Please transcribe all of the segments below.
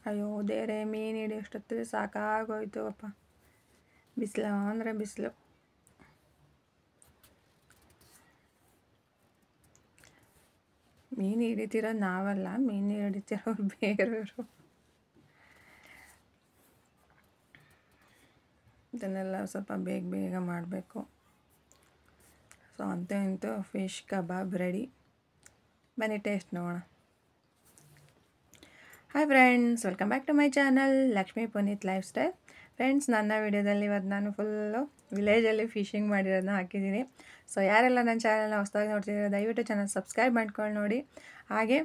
ಅಯ್ಯೋ ದೇವ್ರೆ, ಮೀನು ಹಿಡಿಯೋಷ್ಟೊತ್ತಿಗೆ ಸಾಕಾಗೋಯ್ತು ಅಪ್ಪ. ಬಿಸಿಲು ಅಂದರೆ ಬಿಸಿಲು. ಮೀನು ಹಿಡಿತಿರೋದು ನಾವಲ್ಲ, ಮೀನು ಹಿಡಿತಿರೋರು ಬೇರೆಯವರು. ಇದನ್ನೆಲ್ಲ ಸ್ವಲ್ಪ ಬೇಗ ಬೇಗ ಮಾಡಬೇಕು. ಸೊ ಅಂತೂ ಇಂತೂ ಫಿಶ್ ಕಬಾಬ್ ರೆಡಿ. ಬನ್ನಿ ಟೇಸ್ಟ್ ನೋಡೋಣ. Hi friends, welcome back to my channel Lakshmi Puneeth lifestyle. Friends, ನನ್ನ ವಿಡಿಯೋದಲ್ಲಿ ಇವತ್ತು ನಾನು ಫುಲ್ಲು ವಿಲೇಜಲ್ಲಿ ಫಿಶಿಂಗ್ ಮಾಡಿರೋದನ್ನ ಹಾಕಿದ್ದೀನಿ. ಸೊ ಯಾರೆಲ್ಲ ನನ್ನ ಚಾನಲ್ನ ಹೊಸದಾಗಿ ನೋಡ್ತಿದ್ದೀರೋ ದಯವಿಟ್ಟು ಚಾನಲ್ ಸಬ್ಸ್ಕ್ರೈಬ್ ಮಾಡ್ಕೊಂಡು ನೋಡಿ. ಹಾಗೆ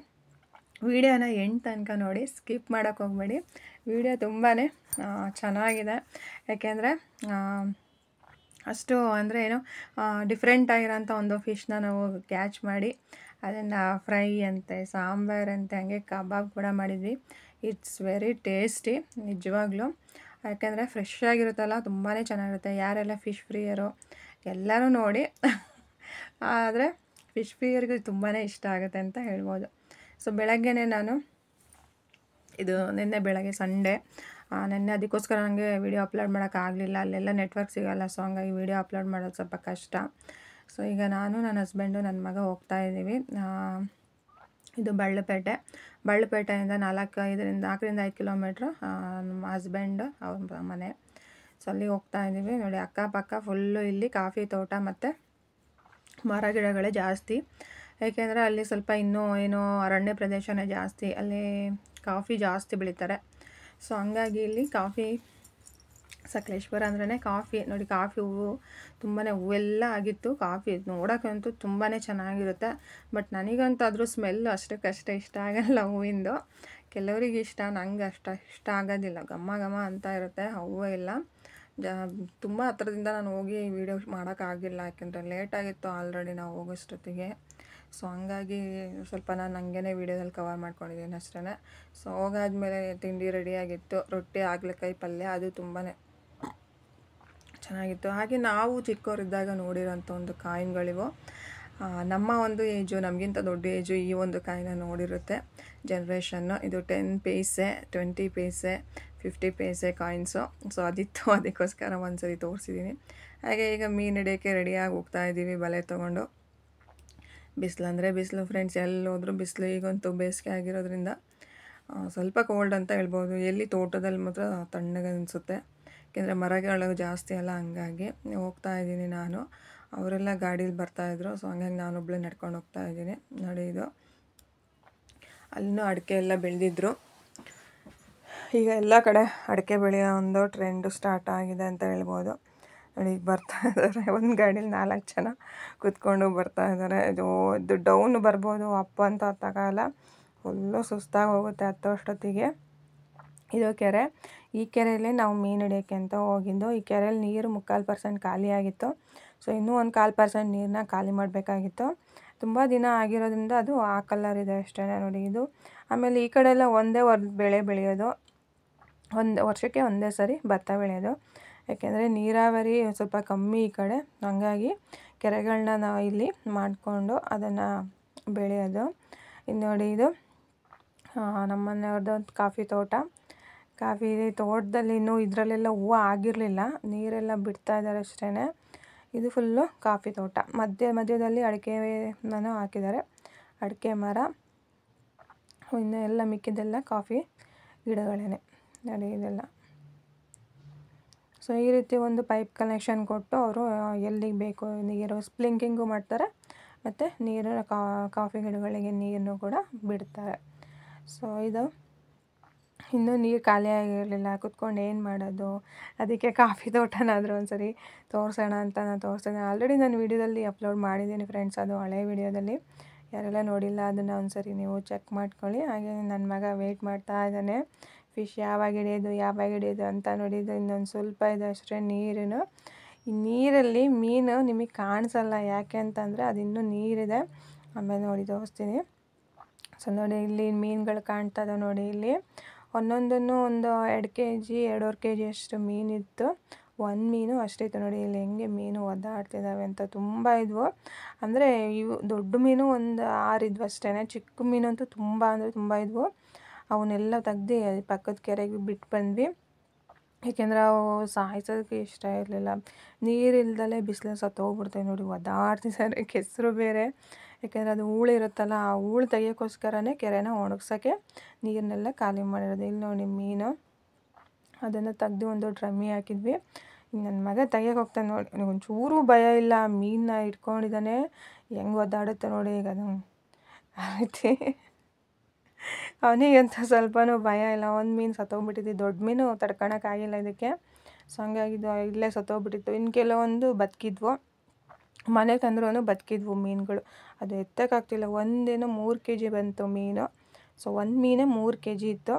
ವಿಡಿಯೋನ ಎಂಡ್ ತನಕ ನೋಡಿ, ಸ್ಕಿಪ್ ಮಾಡೋಕ್ಕೆ ಹೋಗಬೇಡಿ. ವಿಡಿಯೋ ತುಂಬಾ ಚೆನ್ನಾಗಿದೆ. ಯಾಕೆಂದರೆ ಅಷ್ಟು ಅಂದರೆ ಏನು ಡಿಫ್ರೆಂಟ್ ಆಗಿರೋಂಥ ಒಂದು ಫಿಶ್ನ ನಾವು ಕ್ಯಾಚ್ ಮಾಡಿ ಅದನ್ನು ಫ್ರೈ ಅಂತೆ, ಸಾಂಬಾರಂತೆ, ಹಂಗೆ ಕಬಾಬ್ ಕೂಡ ಮಾಡಿದ್ವಿ. ಇಟ್ಸ್ ವೆರಿ ಟೇಸ್ಟಿ ನಿಜವಾಗ್ಲೂ. ಯಾಕೆಂದರೆ ಫ್ರೆಶ್ ಆಗಿರುತ್ತಲ್ಲ, ತುಂಬಾ ಚೆನ್ನಾಗಿರುತ್ತೆ. ಯಾರೆಲ್ಲ ಫಿಶ್ ಫ್ರೀಯರೋ ಎಲ್ಲರೂ ನೋಡಿ. ಆದರೆ ಫಿಶ್ ಫ್ರೀಯರ್ಗೆ ತುಂಬಾ ಇಷ್ಟ ಆಗುತ್ತೆ ಅಂತ ಹೇಳ್ಬೋದು. ಸೊ ಬೆಳಗ್ಗೆನೇ ನಾನು ನಿನ್ನೆ ಬೆಳಗ್ಗೆ ಸಂಡೇ, ನೆನ್ನೆ ಅದಕ್ಕೋಸ್ಕರ ನನಗೆ ವಿಡಿಯೋ ಅಪ್ಲೋಡ್ ಮಾಡೋಕ್ಕಾಗಲಿಲ್ಲ. ಅಲ್ಲೆಲ್ಲ ನೆಟ್ವರ್ಕ್ ಸಿಗೋಲ್ಲ. ಸೊ ಹಂಗಾಗಿ ವಿಡಿಯೋ ಅಪ್ಲೋಡ್ ಮಾಡೋದು ಸ್ವಲ್ಪ ಕಷ್ಟ. ಸೊ ಈಗ ನಾನು, ನನ್ನ ಹಸ್ಬೆಂಡು, ನನ್ನ ಮಗ ಹೋಗ್ತಾ ಇದ್ದೀವಿ. ಇದು ಬಳ್ಳಪೇಟೆಯಿಂದ 4ರಿಂದ 5 ಕಿಲೋಮೀಟ್ರು ನಮ್ಮ ಹಸ್ಬೆಂಡು ಅವ್ರ ಮನೆ. ಸೊ ಅಲ್ಲಿ ಹೋಗ್ತಾ ಇದ್ದೀವಿ. ನೋಡಿ, ಅಕ್ಕಪಕ್ಕ ಫುಲ್ಲು ಇಲ್ಲಿ ಕಾಫಿ ತೋಟ ಮತ್ತು ಮರ ಗಿಡಗಳೇ ಜಾಸ್ತಿ. ಏಕೆಂದರೆ ಅಲ್ಲಿ ಸ್ವಲ್ಪ ಇನ್ನೂ ಏನೋ ಅರಣ್ಯ ಪ್ರದೇಶನೇ ಜಾಸ್ತಿ, ಅಲ್ಲಿ ಕಾಫಿ ಜಾಸ್ತಿ ಬೆಳೀತಾರೆ. ಸೊ ಹಂಗಾಗಿ ಇಲ್ಲಿ ಕಾಫಿ, ಸಕಲೇಶ್ಪುರ ಅಂದ್ರೇ ಕಾಫಿ. ನೋಡಿ, ಕಾಫಿ ಹೂವು ತುಂಬಾ ಹೂವೆಲ್ಲ ಆಗಿತ್ತು. ಕಾಫಿ ನೋಡೋಕ್ಕಂತೂ ತುಂಬಾ ಚೆನ್ನಾಗಿರುತ್ತೆ. ಬಟ್ ನನಗಂತೂ ಅದ್ರ ಸ್ಮೆಲ್ಲು ಅಷ್ಟಕ್ಕಷ್ಟೇ ಇಷ್ಟ ಆಗಲ್ಲ ಹೂವಿಂದು. ಕೆಲವರಿಗೆ ಇಷ್ಟ, ನಂಗೆ ಇಷ್ಟ ಆಗೋದಿಲ್ಲ. ಘಮ ಘಮ ಅಂತ ಇರುತ್ತೆ ಹೂವು ಎಲ್ಲ. ತುಂಬ ಹತ್ರದಿಂದ ನಾನು ಹೋಗಿ ವೀಡಿಯೋ ಮಾಡೋಕ್ಕಾಗಿಲ್ಲ, ಯಾಕೆಂದರೆ ಲೇಟಾಗಿತ್ತು ಆಲ್ರೆಡಿ ನಾವು ಹೋಗೋಷ್ಟೊತ್ತಿಗೆ. ಸೊ ಹಂಗಾಗಿ ಸ್ವಲ್ಪ ನಾನು ಹಂಗೇ ವೀಡಿಯೋದಲ್ಲಿ ಕವರ್ ಮಾಡ್ಕೊಂಡಿದ್ದೀನಿ ಅಷ್ಟೇ. ಸೊ ಹೋಗಾದ್ಮೇಲೆ ತಿಂಡಿ ರೆಡಿಯಾಗಿತ್ತು. ರೊಟ್ಟಿ, ಹಾಗಲಕಾಯಿ ಪಲ್ಯ, ಅದು ತುಂಬಾ ಚೆನ್ನಾಗಿತ್ತು. ಹಾಗೆ ನಾವು ಚಿಕ್ಕವರಿದ್ದಾಗ ನೋಡಿರೋಂಥ ಒಂದು ಕಾಯಿನ್ಗಳಿವು. ನಮ್ಮ ಒಂದು ಏಜು, ನಮಗಿಂತ ದೊಡ್ಡ ಏಜು ಈ ಒಂದು ಕಾಯಿನ ನೋಡಿರುತ್ತೆ ಜನ್ರೇಷನ್ನು. ಇದು 10 ಪೈಸೆ, 20 ಪೈಸೆ, 50 ಪೈಸೆ ಕಾಯಿನ್ಸು. ಸೊ ಅದಿತ್ತು, ಅದಕ್ಕೋಸ್ಕರ ಒಂದ್ಸರಿ ತೋರಿಸಿದ್ದೀನಿ. ಹಾಗೆ ಈಗ ಮೀನು ಹಿಡಿಯೋಕ್ಕೆ ರೆಡಿಯಾಗಿ ಹೋಗ್ತಾ ಇದ್ದೀವಿ ಬಲೆ ತೊಗೊಂಡು. ಬಿಸಿಲು ಅಂದರೆ ಬಿಸಿಲು ಫ್ರೆಂಡ್ಸ್, ಎಲ್ಲೋದ್ರೂ ಬಿಸಿಲು. ಈಗಂತೂ ಬೇಸಿಗೆ ಆಗಿರೋದ್ರಿಂದ ಸ್ವಲ್ಪ ಕೋಲ್ಡ್ ಅಂತ ಹೇಳ್ಬೋದು. ಎಲ್ಲಿ ತೋಟದಲ್ಲಿ ಮಾತ್ರ ತಣ್ಣಗೆ ಅನಿಸುತ್ತೆ, ಯಾಕೆಂದರೆ ಮರಗಳು ಜಾಸ್ತಿ ಅಲ್ಲ. ಹಂಗಾಗಿ ಹೋಗ್ತಾ ಇದ್ದೀನಿ ನಾನು. ಅವರೆಲ್ಲ ಗಾಡೀಲಿ ಬರ್ತಾಯಿದ್ರು. ಸೊ ಹಂಗಾಗಿ ನಾನೊಬ್ಬಳೇ ನಡ್ಕೊಂಡು ಹೋಗ್ತಾ ಇದ್ದೀನಿ. ನೋಡಿ, ಇದು ಅಲ್ಲಿನೂ ಅಡಿಕೆ ಎಲ್ಲ ಬೆಳೆದಿದ್ರು. ಈಗ ಎಲ್ಲ ಕಡೆ ಅಡಿಕೆ ಬೆಳೆಯೋ ಒಂದು ಟ್ರೆಂಡು ಸ್ಟಾರ್ಟ್ ಆಗಿದೆ ಅಂತ ಹೇಳ್ಬೋದು. ನೋಡಿ, ಈಗ ಬರ್ತಾ ಇದ್ದಾರೆ. ಒಂದು ಗಾಡೀಲಿ 4 ಜನ ಕೂತ್ಕೊಂಡು ಬರ್ತಾ ಇದ್ದಾರೆ. ಇದು ಡೌನ್ ಬರ್ಬೋದು, ಅಪ್ ಅಂತ ಹತ್ತಕ್ಕಾಗಲ್ಲ. ಫುಲ್ಲು ಸುಸ್ತಾಗಿ ಹೋಗುತ್ತೆ ಹತ್ತೋಷ್ಟೊತ್ತಿಗೆ. ಇದು ಕೆರೆ. ಈ ಕೆರೆಯಲ್ಲಿ ನಾವು ಮೀನು ಹಿಡಿಯೋಕ್ಕೆ ಅಂತ ಹೋಗಿದ್ದು. ಈ ಕೆರೆಯಲ್ಲಿ ನೀರು 3/4% ಖಾಲಿಯಾಗಿತ್ತು. ಸೊ ಇನ್ನೂ 1/4% ನೀರನ್ನ ಖಾಲಿ ಮಾಡಬೇಕಾಗಿತ್ತು. ತುಂಬ ದಿನ ಆಗಿರೋದ್ರಿಂದ ಅದು ಆ ಕಲರ್ ಇದೆ ಅಷ್ಟೇ. ನೋಡಿ ಇದು. ಆಮೇಲೆ ಈ ಕಡೆ ಎಲ್ಲ ಒಂದೇ ಬೆಳೆ ಬೆಳೆಯೋದು, ವರ್ಷಕ್ಕೆ ಒಂದೇ ಸರಿ ಭತ್ತ ಬೆಳೆಯೋದು. ಯಾಕೆಂದರೆ ನೀರಾವರಿ ಸ್ವಲ್ಪ ಕಮ್ಮಿ ಈ ಕಡೆ. ಹಾಗಾಗಿ ಕೆರೆಗಳನ್ನ ನಾವು ಇಲ್ಲಿ ಮಾಡಿಕೊಂಡು ಅದನ್ನು ಬೆಳೆಯೋದು. ಇದು ನೋಡಿ, ಇದು ನಮ್ಮ ಮನೆಯವ್ರದ್ದು ಒಂದು ಕಾಫಿ ತೋಟ. ಕಾಫಿ ತೋಟದಲ್ಲಿ ಇನ್ನೂ ಇದರಲ್ಲೆಲ್ಲ ಹೂವು ಆಗಿರಲಿಲ್ಲ, ನೀರೆಲ್ಲ ಬಿಡ್ತಾ ಇದ್ದಾರೆ ಅಷ್ಟೇ. ಇದು ಫುಲ್ಲು ಕಾಫಿ ತೋಟ. ಮಧ್ಯದಲ್ಲಿ ಅಡಿಕೆನ ಹಾಕಿದ್ದಾರೆ, ಅಡಿಕೆ ಮರ. ಇನ್ನು ಎಲ್ಲ ಮಿಕ್ಕಿದ್ದೆಲ್ಲ ಕಾಫಿ ಗಿಡಗಳೇ. ನೋಡಿ ಇದೆಲ್ಲ. ಸೊ ಈ ರೀತಿ ಒಂದು ಪೈಪ್ ಕನೆಕ್ಷನ್ ಕೊಟ್ಟು ಅವರು ಎಲ್ಲಿಗೆ ಬೇಕು ನೀರು ಸ್ಪ್ರಿಂಕ್ಲಿಂಗು ಮಾಡ್ತಾರೆ, ಮತ್ತು ನೀರು ಕಾಫಿ ಗಿಡಗಳಿಗೆ ನೀರನ್ನು ಕೂಡ ಬಿಡ್ತಾರೆ. ಸೊ ಇದು ಇನ್ನೂ ನೀರು ಖಾಲಿ ಆಗಿರಲಿಲ್ಲ. ಕೂತ್ಕೊಂಡು ಏನು ಮಾಡೋದು, ಅದಕ್ಕೆ ಕಾಫಿ ತೋಟನಾದರೂ ಒಂದ್ಸರಿ ತೋರಿಸೋಣ ಅಂತ ನಾನು ತೋರಿಸ್ತೀನಿ. ಆಲ್ರೆಡಿ ನಾನು ವೀಡಿಯೋದಲ್ಲಿ ಅಪ್ಲೋಡ್ ಮಾಡಿದ್ದೀನಿ ಫ್ರೆಂಡ್ಸ್, ಅದು ಹಳೆ ವೀಡಿಯೋದಲ್ಲಿ. ಯಾರೆಲ್ಲ ನೋಡಿಲ್ಲ ಅದನ್ನು ಒಂದ್ಸರಿ ನೀವು ಚೆಕ್ ಮಾಡ್ಕೊಳ್ಳಿ. ಹಾಗೆ ನನ್ನ ಮಗ ವೆಯ್ಟ್ ಮಾಡ್ತಾ ಇದ್ದಾನೆ, ಫಿಶ್ ಯಾವಾಗ ಹಿಡಿಯೋದು ಅಂತ. ನೋಡಿದ್ದು ಇನ್ನೊಂದು ಸ್ವಲ್ಪ ಇದೆ ಅಷ್ಟೇ ನೀರು. ಈ ನೀರಲ್ಲಿ ಮೀನು ನಿಮಗೆ ಕಾಣಿಸಲ್ಲ, ಯಾಕೆ ಅಂತಂದರೆ ಅದು ಇನ್ನೂ ನೀರಿದೆ. ಆಮೇಲೆ ನೋಡಿ ತೋರಿಸ್ತೀನಿ. ಸೊ ನೋಡಿ, ಇಲ್ಲಿ ಮೀನುಗಳು ಕಾಣ್ತಾ ಇದ್ದಾವೆ ನೋಡಿ. ಇಲ್ಲಿ ಒಂದೊಂದನ್ನು ಒಂದು 2 kg 2.5 kg ಅಷ್ಟು ಮೀನಿತ್ತು. ಒಂದು ಮೀನು ಅಷ್ಟಿತ್ತು ನೋಡಿ. ಇಲ್ಲಿ ಹೆಂಗೆ ಮೀನು ಒದ್ದಾಡ್ತಿದ್ದಾವೆ ಅಂತ. ತುಂಬ ಇದ್ವು. ಅಂದರೆ ಇವು ದೊಡ್ಡ ಮೀನು ಒಂದು 6 ಇದ್ವು ಅಷ್ಟೇ. ಚಿಕ್ಕ ಮೀನಂತೂ ತುಂಬ ಅಂದರೆ ತುಂಬ ಇದ್ವು. ಅವನ್ನೆಲ್ಲ ತೆಗ್ದು ಪಕ್ಕದ ಕೆರೆಗೆ ಬಿಟ್ಟು ಬಂದ್ವಿ. ಏಕೆಂದರೆ ಅವು ಸಾಯಿಸೋದಕ್ಕೆ ಇಷ್ಟ ಇರಲಿಲ್ಲ. ನೀರಿಲ್ದಲೇ ಬಿಸಿಲು ಸತ್ತೋಗ್ಬಿಡ್ತಾವೆ ನೋಡಿ, ಒದ್ದಾಡ್ತಿದ್ದಾರೆ. ಕೆಸರು ಬೇರೆ, ಯಾಕೆಂದರೆ ಅದು ಹೂಳಿರುತ್ತಲ್ಲ, ಆ ಹೂಳು ತೆಗಿಯೋಕ್ಕೋಸ್ಕರನೇ ಕೆರೆನ ಒಣಗ್ಸೋಕ್ಕೆ ನೀರನ್ನೆಲ್ಲ ಖಾಲಿ ಮಾಡಿರೋದು. ಇಲ್ಲಿ ನೋಡಿ ಮೀನು, ಅದನ್ನು ತೆಗ್ದು ಒಂದು ಡ್ರಮ್ಮಿ ಹಾಕಿದ್ವಿ. ನನ್ನ ಮಗ ತೆಗಿಯೋಕೆ ಹೋಗ್ತಾನೆ ನೋಡಿ, ನನಗೊಂಚೂರು ಭಯ ಇಲ್ಲ. ಮೀನನ್ನ ಇಟ್ಕೊಂಡಿದ್ದಾನೆ, ಹೆಂಗೆ ಒದ್ದಾಡುತ್ತೆ ನೋಡಿ. ಈಗ ಅದು ಆ ರೀತಿ ಅವನಿಗಂತ ಸ್ವಲ್ಪನೂ ಭಯ ಇಲ್ಲ. ಒಂದು ಮೀನು ಸತ್ತೋಗ್ಬಿಟ್ಟಿದ್ದು, ದೊಡ್ಡ ಮೀನು ತಡ್ಕೊಳಕ್ಕಾಗಿಲ್ಲ ಇದಕ್ಕೆ. ಸೊ ಹಂಗಾಗಿದ್ದು ಇಲ್ಲೇ ಸತ್ತೋಗ್ಬಿಟ್ಟಿತ್ತು. ಇನ್ನು ಕೆಲವೊಂದು ಬದುಕಿದ್ವು, ಮನೆಗೆ ತಂದ್ರೂ ಬದುಕಿದ್ವು ಮೀನುಗಳು. ಅದು ಎತ್ತಕ್ಕಾಗ್ತಿಲ್ಲ. ಒಂದೇನೋ 3 kg ಬಂತು ಮೀನು. ಸೊ ಒಂದು ಮೀನೇ 3 kg ಇತ್ತು.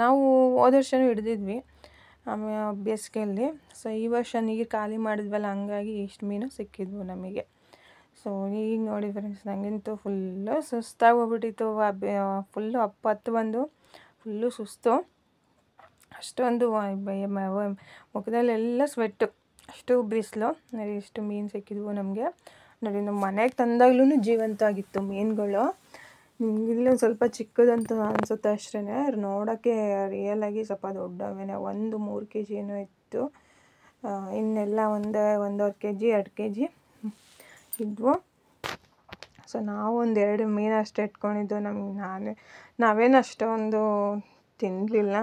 ನಾವು ಹೋದ ವರ್ಷವೂ ಹಿಡ್ದಿದ್ವಿ ಆಮೇಲೆ ಬೇಸಿಗೆಯಲ್ಲಿ. ಸೊ ಈ ವರ್ಷ ನೀರು ಖಾಲಿ ಮಾಡಿದ್ವಲ್ಲ, ಹಂಗಾಗಿ ಇಷ್ಟು ಮೀನು ಸಿಕ್ಕಿದ್ವು ನಮಗೆ. ಸೊ ಈಗ ನೋಡಿ ಫ್ರೆಂಡ್ಸ್, ನನಗಂತೂ ಫುಲ್ಲು ಸುಸ್ತಾಗಿ ಹೋಗ್ಬಿಟ್ಟಿತ್ತು. ಫುಲ್ಲು ಹತ್ತು ಬಂದು ಫುಲ್ಲು ಸುಸ್ತು. ಅಷ್ಟೊಂದು ಮುಖದಲ್ಲೆಲ್ಲ ಸ್ವೆಟ್ಟು, ಅಷ್ಟು ಬಿಸಿಲು. ನೋಡಿ ಇಷ್ಟು ಮೀನು ಸಿಕ್ಕಿದ್ವು ನಮಗೆ. ನೋಡಿ ನಮ್ಮ ಮನೆಗೆ ತಂದಾಗ್ಲೂ ಜೀವಂತ ಆಗಿತ್ತು ಮೀನುಗಳು. ಇಲ್ಲೂ ಸ್ವಲ್ಪ ಚಿಕ್ಕದಂತ ಅನಿಸುತ್ತೆ ಅಷ್ಟೇ, ನೋಡೋಕ್ಕೆ ರಿಯಲಾಗಿ ಸ್ವಲ್ಪ ದೊಡ್ಡವೇನೆ. ಒಂದು 3 kg ಏನೋ ಇತ್ತು, ಇನ್ನೆಲ್ಲ 1.5 kg 2 kg ಇದ್ವು. ಸೊ ನಾವು 1-2 ಮೀನು ಅಷ್ಟೇ ಇಟ್ಕೊಂಡಿದ್ದು. ನಾವೇನು ಅಷ್ಟೊಂದು ತಿನ್ನಲಿಲ್ಲ.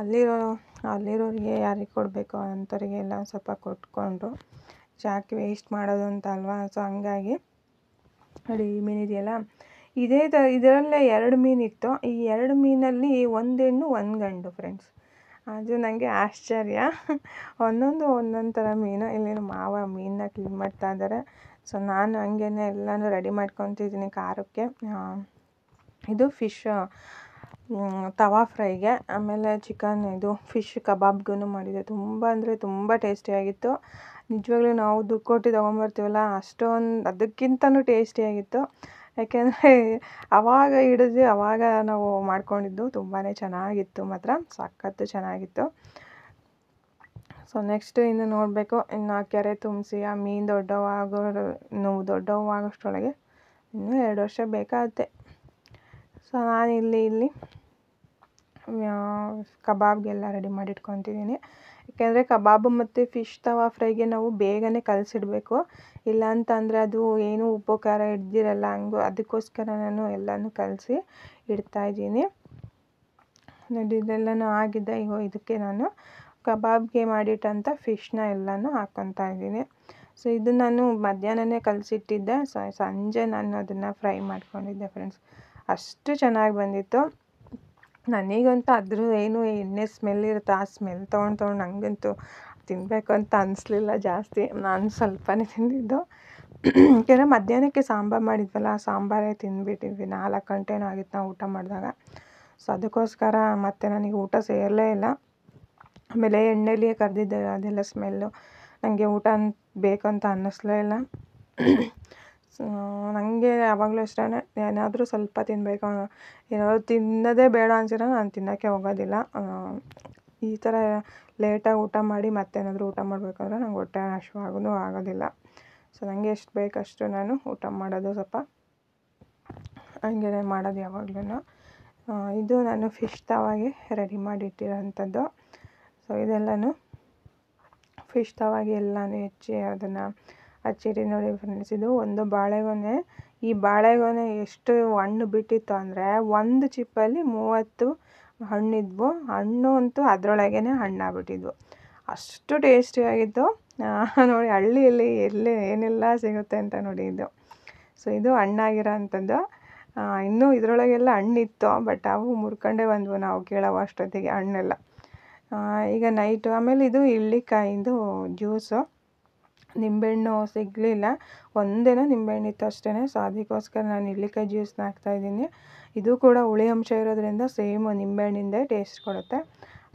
ಅಲ್ಲಿರೋರಿಗೆ ಯಾರಿಗೆ ಕೊಡಬೇಕು ಅಂಥವ್ರಿಗೆ ಎಲ್ಲ ಸ್ವಲ್ಪ ಕೊಟ್ಕೊಂಡ್ರು. ಯಾಕೆ ವೇಸ್ಟ್ ಮಾಡೋದು ಅಂತ ಅಲ್ವಾ. ಸೊ ಹಂಗಾಗಿ ನೋಡಿ ಈ ಮೀನಿದೆಯಲ್ಲ, ಇದರಲ್ಲೇ 2 ಮೀನಿತ್ತು. ಈ 2 ಮೀನಲ್ಲಿ 1 ಹೆಣ್ಣು 1 ಗಂಡು ಫ್ರೆಂಡ್ಸ್. ಅದು ನನಗೆ ಆಶ್ಚರ್ಯ. ಒಂದೊಂದು ಥರ ಮೀನು. ಇಲ್ಲಿ ಮಾವ ಮೀನನ್ನ ಕ್ಲೀನ್ ಮಾಡ್ತಾ ಇದ್ದಾರೆ. ಸೊ ನಾನು ಹಂಗೇನೆ ಎಲ್ಲನೂ ರೆಡಿ ಮಾಡ್ಕೊತಿದ್ದೀನಿ ಖಾರಕ್ಕೆ. ಇದು ಫಿಶ್ ತವಾ ಫ್ರೈಗೆ, ಆಮೇಲೆ ಚಿಕನ್ ಇದು ಫಿಶ್ ಕಬಾಬ್ಗೂ ಮಾಡಿದೆ. ತುಂಬ ಅಂದರೆ ತುಂಬ ಟೇಸ್ಟಿಯಾಗಿತ್ತು. ನಿಜವಾಗ್ಲೂ ನಾವು ದುಡ್ಡು ಕೊಟ್ಟು ತೊಗೊಂಬರ್ತೀವಲ್ಲ, ಅದಕ್ಕಿಂತನೂ ಟೇಸ್ಟಿಯಾಗಿತ್ತು. ಯಾಕೆಂದರೆ ಆವಾಗ ಹಿಡಿದು ಆವಾಗ ನಾವು ಮಾಡ್ಕೊಂಡಿದ್ದು. ತುಂಬಾ ಚೆನ್ನಾಗಿತ್ತು, ಮಾತ್ರ ಸಖತ್ತು ಚೆನ್ನಾಗಿತ್ತು. ಸೊ ನೆಕ್ಸ್ಟ್ ಇನ್ನು ನೋಡಬೇಕು, ಇನ್ನು ಕೆರೆ ತುಂಬಿಸಿ ಆ ಮೀನು ದೊಡ್ಡವಾಗೋಷ್ಟರೊಳಗೆ ಇನ್ನೂ 2 ವರ್ಷ ಬೇಕಾಗುತ್ತೆ. ಸೊ ನಾನು ಇಲ್ಲಿ ಕಬಾಬ್ಗೆಲ್ಲ ರೆಡಿ ಮಾಡಿ ಇಟ್ಕೊತಿದ್ದೀನಿ. ಯಾಕೆಂದರೆ ಕಬಾಬು ಮತ್ತು ಫಿಶ್ ತವಾ ಫ್ರೈಗೆ ನಾವು ಬೇಗನೆ ಕಲಸಿಡಬೇಕು. ಇಲ್ಲ ಅಂತಂದರೆ ಅದು ಏನೂ ಉಪ್ಪು ಖಾರ ಹಿಡ್ದಿರಲ್ಲ. ಅದಕ್ಕೋಸ್ಕರ ನಾನು ಎಲ್ಲನೂ ಕಲಸಿ ಇಡ್ತಾಯಿದ್ದೀನಿ. ನೋಡಿ ಇದೆಲ್ಲನೂ ಆಗಿದೆ. ಇದಕ್ಕೆ ನಾನು ಕಬಾಬ್ಗೆ ಮಾಡಿಟ್ಟಂಥ ಫಿಶ್ನ ಎಲ್ಲನೂ ಹಾಕ್ಕೊತಾ ಇದ್ದೀನಿ. ಸೊ ಇದು ನಾನು ಮಧ್ಯಾಹ್ನನೇ ಕಲಸಿಟ್ಟಿದ್ದೆ. ಸೊ ಸಂಜೆ ನಾನು ಅದನ್ನು ಫ್ರೈ ಮಾಡ್ಕೊಂಡಿದ್ದೆ ಫ್ರೆಂಡ್ಸ್. ಅಷ್ಟು ಚೆನ್ನಾಗಿ ಬಂದಿತ್ತು. ನನಗಂತೂ ಅದ್ರ ಏನು ಎಣ್ಣೆ ಸ್ಮೆಲ್ ಇರುತ್ತೆ, ಆ ಸ್ಮೆಲ್ ತೊಗೊಂಡು ನನಗಂತೂ ತಿನ್ನಬೇಕು ಅಂತ ಅನಿಸ್ಲಿಲ್ಲ ಜಾಸ್ತಿ. ನಾನು ಸ್ವಲ್ಪನೇ ತಿಂದಿದ್ದು. ಯಾಕೆಂದರೆ ಮಧ್ಯಾಹ್ನಕ್ಕೆ ಸಾಂಬಾರು ಮಾಡಿದ್ವಲ್ಲ, ಆ ಸಾಂಬಾರೇ ತಿಂದುಬಿಟ್ಟಿದ್ವಿ. 4 ಗಂಟೆನೂ ಆಗಿತ್ತು ನಾವು ಊಟ ಮಾಡಿದಾಗ. ಸೊ ಅದಕ್ಕೋಸ್ಕರ ಮತ್ತೆ ನನಗೆ ಊಟ ಸೇರಲೇ ಇಲ್ಲ. ಆಮೇಲೆ ಎಣ್ಣೆಲಿಯೇ ಕರೆದಿದ್ದೆ, ಅದೆಲ್ಲ ಸ್ಮೆಲ್ಲು ನನಗೆ ಊಟ ಬೇಕಂತ ಅನ್ನಿಸ್ಲೇ ಇಲ್ಲ. ಸೊ ನನಗೆ ಯಾವಾಗಲೂ ಅಷ್ಟೇ, ಏನಾದರೂ ಸ್ವಲ್ಪ ತಿನ್ನಬೇಕು, ಏನಾದರೂ ತಿನ್ನೋದೇ ಬೇಡ ಅನ್ಸಿದ್ರೆ ನಾನು ತಿನ್ನೋಕ್ಕೆ ಹೋಗೋದಿಲ್ಲ. ಈ ಥರ ಲೇಟಾಗಿ ಊಟ ಮಾಡಿ ಮತ್ತೇನಾದರೂ ಊಟ ಮಾಡಬೇಕಂದ್ರೆ ನಂಗೆ ಹೊಟ್ಟೆ ಆಗೋದಿಲ್ಲ. ಸೊ ನನಗೆ ಎಷ್ಟು ಬೇಕಷ್ಟು ನಾನು ಊಟ ಮಾಡೋದು. ಸ್ವಲ್ಪ ಹಂಗೆ ಮಾಡೋದು ಯಾವಾಗ್ಲೂ. ಇದು ನಾನು ಫಿಶ್ ತವಾಗೆ ರೆಡಿ ಮಾಡಿಟ್ಟಿರೋಂಥದ್ದು. ಸೊ ಇದೆಲ್ಲನೂ ಫಿಶ್ ತವಾಗೆ ಎಲ್ಲನೂ ಹಚ್ಚಿಟ್ಟು ನೋಡಿ ಫ್ರೆಂಡ್ಸ್. ಇದು ಒಂದು ಬಾಳೆಗೊನೆ. ಈ ಬಾಳೆಗೊನೆ ಎಷ್ಟು ಹಣ್ಣು ಬಿಟ್ಟಿತ್ತು ಅಂದರೆ, ಒಂದು ಚಿಪ್ಪಲ್ಲಿ 30 ಹಣ್ಣಿದ್ವು. ಹಣ್ಣು ಅಂತೂ ಅದರೊಳಗೇ ಹಣ್ಣಾಗ್ಬಿಟ್ಟಿದ್ವು. ಅಷ್ಟು ಟೇಸ್ಟಿಯಾಗಿತ್ತು ನೋಡಿ. ಹಳ್ಳಿಯಲ್ಲಿ ಏನೆಲ್ಲ ಸಿಗುತ್ತೆ ಅಂತ ನೋಡಿ ಇದು. ಸೊ ಇದು ಹಣ್ಣಾಗಿರೋ ಅಂಥದ್ದು. ಇನ್ನೂ ಇದರೊಳಗೆಲ್ಲ ಹಣ್ಣಿತ್ತು, ಬಟ್ ಅವು ಮುರ್ಕೊಂಡೇ ಬಂದ್ವು ನಾವು ಕೇಳೋ ಅಷ್ಟೊತ್ತಿಗೆ ಹಣ್ಣೆಲ್ಲ. ಈಗ ನೈಟು. ಆಮೇಲೆ ಇದು ಇಳ್ಳಿಕಾಯಿಂದು ಜ್ಯೂಸು. ನಿಂಬೆಹಣ್ಣು ಸಿಗಲಿಲ್ಲ, ಒಂದೇನೋ ನಿಂಬೆಹಣ್ಣಿತ್ತು ಅಷ್ಟೇ. ಸೊ ಅದಕ್ಕೋಸ್ಕರ ನಾನು ಇಳ್ಳಿಕಾಯಿ ಜ್ಯೂಸನ್ನ ಹಾಕ್ತಾಯಿದ್ದೀನಿ. ಇದು ಕೂಡ ಹುಳಿ ಅಂಶ ಇರೋದ್ರಿಂದ ಸೇಮ್ ನಿಂಬೆಹಣ್ಣಿಂದೇ ಟೇಸ್ಟ್ ಕೊಡುತ್ತೆ.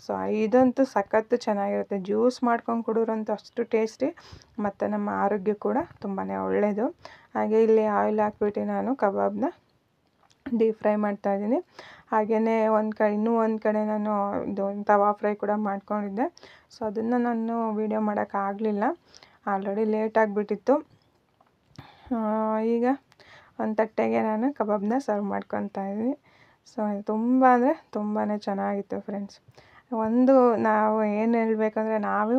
ಸೊ ಇದಂತೂ ಸಖತ್ತು ಚೆನ್ನಾಗಿರುತ್ತೆ. ಜ್ಯೂಸ್ ಮಾಡ್ಕೊಂಡು ಕುಡಿದ್ರಂತೂ ಅಷ್ಟು ಟೇಸ್ಟಿ, ಮತ್ತು ನಮ್ಮ ಆರೋಗ್ಯ ಕೂಡ ತುಂಬಾ ಒಳ್ಳೆಯದು. ಹಾಗೆ ಇಲ್ಲಿ ಆಯಿಲ್ ಹಾಕ್ಬಿಟ್ಟು ನಾನು ಕಬಾಬ್ನ ಡೀಪ್ ಫ್ರೈ ಮಾಡ್ತಾಯಿದ್ದೀನಿ. ಹಾಗೆಯೇ ಇನ್ನೂ ಒಂದು ಕಡೆ ನಾನು ಇದು ತವಾ ಫ್ರೈ ಕೂಡ ಮಾಡ್ಕೊಂಡಿದ್ದೆ. ಸೊ ಅದನ್ನು ನಾನು ವೀಡಿಯೋ ಮಾಡೋಕ್ಕಾಗಲಿಲ್ಲ, ಆಲ್ರೆಡಿ ಲೇಟ್ ಆಗಿಬಿಟ್ಟಿತ್ತು. ಈಗ ಒಂದು ತಟ್ಟೆಗೆ ನಾನು ಕಬಾಬ್ನ ಸರ್ವ್ ಮಾಡ್ಕೊತಾ ಇದ್ದೀನಿ. ಸೊ ತುಂಬ ಅಂದರೆ ತುಂಬಾ ಚೆನ್ನಾಗಿತ್ತು ಫ್ರೆಂಡ್ಸ್. ನಾವು ಏನು ಹೇಳಬೇಕಂದ್ರೆ, ನಾವು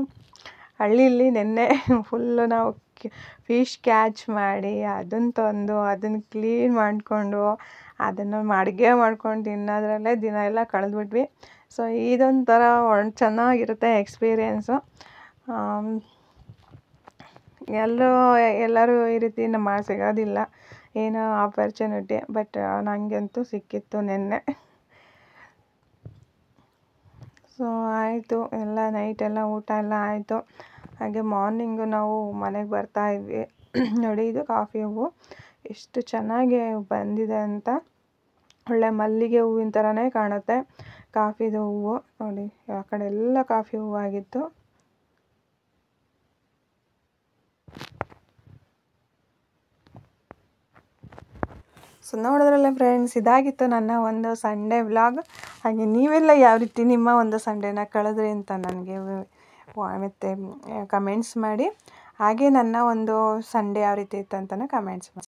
ಹಳ್ಳೀಲಿ ನೆನ್ನೆ ಫುಲ್ಲು ನಾವು ಫಿಶ್ ಕ್ಯಾಚ್ ಮಾಡಿ ಅದನ್ನು ತಂದು ಅದನ್ನು ಕ್ಲೀನ್ ಮಾಡಿಕೊಂಡು ಅದನ್ನು ಅಡುಗೆ ಮಾಡ್ಕೊಂಡು ತಿನ್ನೋದ್ರಲ್ಲೇ ದಿನ ಎಲ್ಲ ಕಳೆದ್ಬಿಟ್ವಿ. ಸೊ ಇದೊಂಥರ ಚೆನ್ನಾಗಿರುತ್ತೆ ಎಕ್ಸ್ಪೀರಿಯೆನ್ಸು. ಎಲ್ಲರೂ ಈ ರೀತಿ ಸಿಗೋದಿಲ್ಲ, ಏನೋ ಆಪರ್ಚುನಿಟಿ. ಬಟ್ ನನಗಂತೂ ಸಿಕ್ಕಿತ್ತು ನೆನ್ನೆ. ಸೊ ಆಯಿತು, ಎಲ್ಲ ನೈಟೆಲ್ಲ ಊಟ ಎಲ್ಲ ಆಯಿತು. ಹಾಗೆ ಮಾರ್ನಿಂಗು ನಾವು ಮನೆಗೆ ಬರ್ತಾಯಿದ್ವಿ. ನೋಡಿ, ಇದು ಕಾಫಿ ಹೂವು ಎಷ್ಟು ಚೆನ್ನಾಗಿ ಬಂದಿದೆ ಅಂತ. ಒಳ್ಳೆ ಮಲ್ಲಿಗೆ ಹೂವಿನ ಥರನೇ ಕಾಣುತ್ತೆ ಕಾಫಿದು ಹೂವು. ನೋಡಿ, ಆ ಕಡೆ ಎಲ್ಲ ಕಾಫಿ ಹೂವಾಗಿತ್ತು. ಸೊ ನೋಡಿದ್ರಲ್ಲ ಫ್ರೆಂಡ್ಸ್, ಇದಾಗಿತ್ತು ನನ್ನ ಒಂದು ಸಂಡೇ ವ್ಲಾಗ್. ಹಾಗೆ ನೀವೆಲ್ಲ ಯಾವ ರೀತಿ ನಿಮ್ಮ ಒಂದು ಸಂಡೇನ ಕಳೆದ್ರಿ ಅಂತ ನನಗೆ ಮತ್ತೆ ಕಮೆಂಟ್ಸ್ ಮಾಡಿ. ಹಾಗೆ ನನ್ನ ಒಂದು ಸಂಡೇ ಯಾವ ರೀತಿ ಇತ್ತು ಅಂತಲೂ ಕಮೆಂಟ್ಸ್ ಮಾಡಿ.